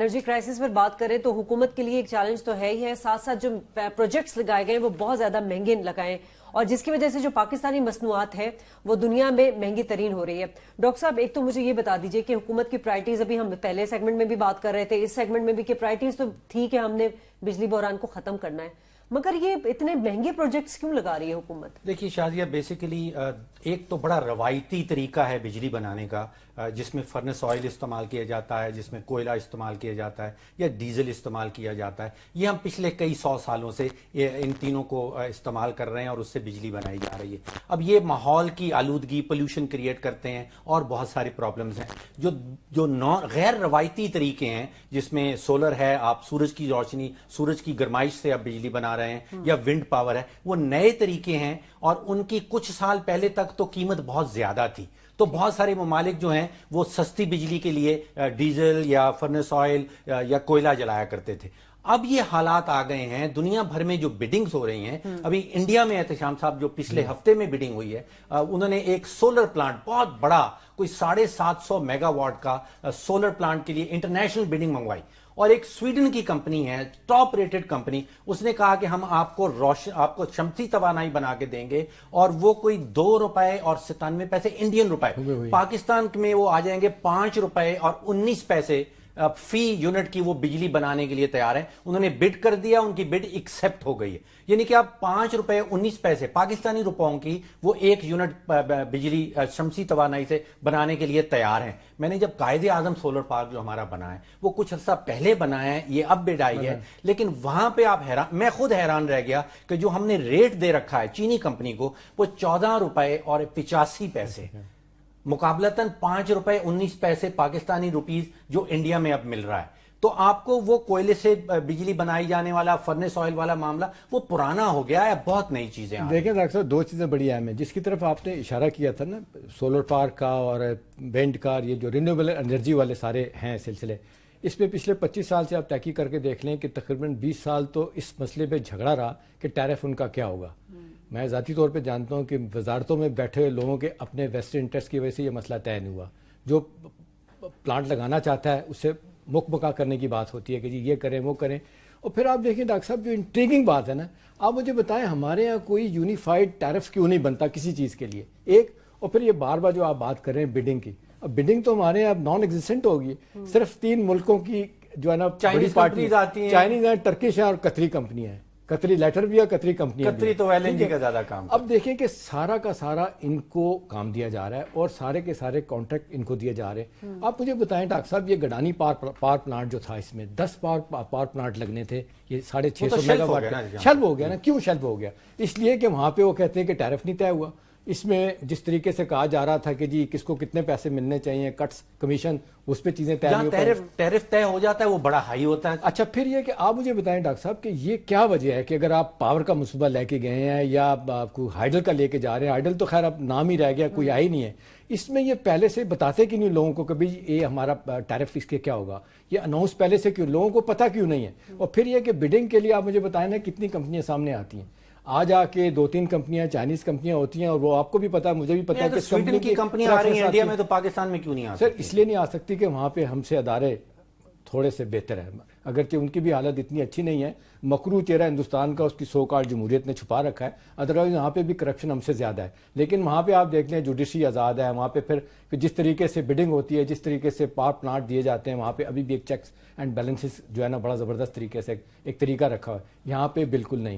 Energy crisis پر بات کریں تو حکومت کے لیے ایک چیلنج تو ہے ہی ہے، ساتھ ساتھ جو پروجیکٹس لگائے گئے ہیں وہ بہت زیادہ مہنگے لگائے، اور جس کی وجہ سے جو پاکستانی مصنوعات ہے وہ دنیا میں مہنگی ترین ہو رہی ہے۔ ڈاکٹر صاحب، ایک تو مجھے یہ بتا دیجئے کہ حکومت کی پرائرٹیز، ابھی ہم پہلے سیگمنٹ میں بھی بات کر رہے تھے، اس سیگمنٹ میں بھی کہ پرائرٹیز تو ٹھیک ہے، ہم نے بجلی بحران کو ختم کرنا ہے، مگر یہ اتنے مہنگے پروجیکٹس کیوں لگا رہی ہے حکومت؟ دیکھیے شازیہ، بیسیکلی ایک تو بڑا روایتی طریقہ ہے بجلی بنانے کا، جس میں فرنس آئل استعمال کیا جاتا ہے، جس میں کوئلہ استعمال کیا جاتا ہے یا ڈیزل استعمال کیا جاتا ہے۔ یہ ہم پچھلے کئی 100 سالوں سے ان تینوں کو استعمال کر رہے ہیں اور اس سے بجلی بنائی جا رہی ہے۔ اب یہ ماحول کی آلودگی، پولوشن کریٹ کرتے ہیں اور بہت ساری پرابلمز ہیں۔ جو غیر روایتی طریقے ہیں، جس میں سولر ہے، آپ سورج کی روشنی، سورج کی گرمائش سے آپ بجلی بنا رہے ہیں، یا ونڈ پاور ہے، وہ نئے طریقے ہیں اور ان کی کچھ سال پہلے تک تو قیمت بہت زیادہ تھی، تو بہت سارے ممالک جو ہیں وہ سستی بجلی کے لیے ڈیزل یا فرنس آئل یا کوئلہ جلایا کرتے تھے۔ اب یہ حالات آ گئے ہیں، دنیا بھر میں جو بیڈنگز ہو رہی ہیں، ابھی انڈیا میں احتشام صاحب جو پچھلے ہفتے میں بیڈنگ ہوئی ہے، انہوں نے ایک سولر پلانٹ، بہت بڑا، کوئی 750 میگا واٹ کا سولر پلانٹ کے لیے انٹرنیشنل بیڈنگ منگوائی، اور ایک سویڈن کی کمپنی ہے، ٹاپ ریٹڈ کمپنی، اس نے کہا کہ ہم آپ کو شمسی توانائی بنا کے دیں گے، اور وہ کوئی 2 روپے اور 97 پیسے انڈین روپے، پاکستان میں وہ آ جائیں گے 5 روپے اور 19 پیسے فی یونٹ کی وہ بجلی بنانے کے لیے تیار ہیں۔ انہوں نے بڈ کر دیا، ان کی بڈ ایکسپٹ ہو گئی ہے، یعنی کہ آپ 5 روپے 19 پیسے پاکستانی روپوں کی وہ 1 یونٹ بجلی شمسی توانائی سے بنانے کے لیے تیار ہیں۔ میں نے جب قائد اعظم سولر پارک جو ہمارا بنا ہے وہ کچھ عرصہ پہلے بنا ہے، یہ اب بڈ آئی ہے، لیکن وہاں پہ آپ حیران، میں خود حیران رہ گیا کہ جو ہم نے ریٹ دے رکھا ہے چینی کمپنی کو، وہ 14 روپے اور 85 پیسے، مقابلتاً 5 روپے 19 پیسے پاکستانی روپیز جو انڈیا میں اب مل رہا ہے۔ تو آپ کو وہ کوئلے سے بجلی بنائی جانے والا فرنس آئل والا معاملہ وہ پرانا ہو گیا ہے، بہت نئی چیزیں آ رہی ہیں۔ دیکھیں ڈاکٹر صاحب، 2 چیزیں بڑی اہم ہیں جس کی طرف آپ نے اشارہ کیا تھا نا، سولر پارک کا اور وینڈ کا، یہ جو رینیویبل انرجی والے سارے ہیں سلسلے، اس میں پچھلے 25 سال سے آپ تحقیق کر کے دیکھ لیں کہ تقریباً 20 سال تو اس مسئلے پہ جھگڑا رہا کہ ٹیرف ان کا کیا ہوگا۔ میں ذاتی طور پہ جانتا ہوں کہ وزارتوں میں بیٹھے ہوئے لوگوں کے اپنے ویسٹرن انٹرسٹ کی وجہ سے یہ مسئلہ طے نہیں ہوا۔ جو پلانٹ لگانا چاہتا ہے اس سے مکمکا کرنے کی بات ہوتی ہے کہ جی یہ کریں وہ کریں، اور پھر آپ دیکھیں ڈاکٹر صاحب، جو انٹریگنگ بات ہے نا، آپ مجھے بتائیں ہمارے یہاں کوئی یونیفائڈ ٹیرف کیوں نہیں بنتا کسی چیز کے لیے، ایک، اور پھر یہ بار بار جو آپ بات کر رہے ہیں بیڈنگ کی، اب بیڈنگ تو ہمارے یہاں نان ایگزسٹنٹ ہوگی، صرف 3 ملکوں کی جو ہے نا بڑی پارٹیز آتی ہیں، چائنیز ہیں، ٹرکش ہیں اور قطری کمپنی ہیں، قطری لیٹر بھی ہے، قطری کمپنیاں بھی، قطری تو ایل این جی کا زیادہ کام۔ اب دیکھیں کہ سارا کا سارا ان کو کام دیا جا رہا ہے اور سارے کے سارے کانٹریکٹ ان کو دیے جا رہے ہیں۔ آپ مجھے بتائیں ڈاکٹر صاحب، یہ گڈانی پاور پلانٹ جو تھا، اس میں 10 پاور پلانٹ لگنے تھے، یہ 650 میگا واٹ کا شیلف ہو گیا نا۔ کیوں شیلف ہو گیا؟ اس لیے کہ وہاں پہ وہ کہتے ہیں کہ ٹیرف نہیں طے ہوا۔ اس میں جس طریقے سے کہا جا رہا تھا کہ جی کس کو کتنے پیسے ملنے چاہیے، کٹس، کمیشن، اس پہ چیزیں طے نہیں ہوتی، ٹیرف طے ہو جاتا ہے وہ بڑا ہائی ہوتا ہے۔ اچھا، پھر یہ کہ آپ مجھے بتائیں ڈاکٹر صاحب کہ یہ کیا وجہ ہے کہ اگر آپ پاور کا منصوبہ لے کے گئے ہیں یا کوئی ہائیڈل کا لے کے جا رہے ہیں، ہائیڈل تو خیر اب نام ہی رہ گیا، کوئی آئی نہیں ہے، اس میں یہ پہلے سے بتاتے کیوں نہیں لوگوں کو کہ بھئی یہ ہمارا ٹیرف اس کے کیا ہوگا، یہ اناؤنس پہلے سے کیوں، لوگوں کو پتہ کیوں نہیں ہے؟ اور پھر یہ کہ بیڈنگ کے لیے آپ مجھے بتائیں نا کتنی کمپنیاں سامنے آتی ہیں، آج آ کے 2-3 کمپنیاں چائنیز کمپنیاں ہوتی ہیں، اور وہ آپ کو بھی پتا ہے، مجھے بھی پتا ہے کہ سویڈن کی کمپنیاں آ رہی ہیں انڈیا میں، تو پاکستان میں کیوں نہیں آ سکتی؟ سر اس لیے نہیں آ سکتی کہ وہاں پہ ہم سے ادارے تھوڑے سے بہتر ہیں، اگرچہ ان کی بھی حالت اتنی اچھی نہیں ہے، مکروہ چہرہ ہندوستان کا اس کی سو کالڈ جمہوریت نے چھپا رکھا ہے، ادروائز وہاں پہ بھی کرپشن ہم سے زیادہ ہے، لیکن وہاں پہ آپ دیکھ لیں جوڈیشری آزاد ہے، وہاں پہ پھر جس طریقے سے بیڈنگ ہوتی ہے، جس طریقے سے پاور پلانٹ دیے جاتے ہیں، وہاں پہ ابھی بھی ایک چیکس اینڈ بیلنسز جو ہے نا بڑا زبردست طریقے سے ایک طریقہ رکھا ہوا ہے، یہاں پہ بالکل نہیں۔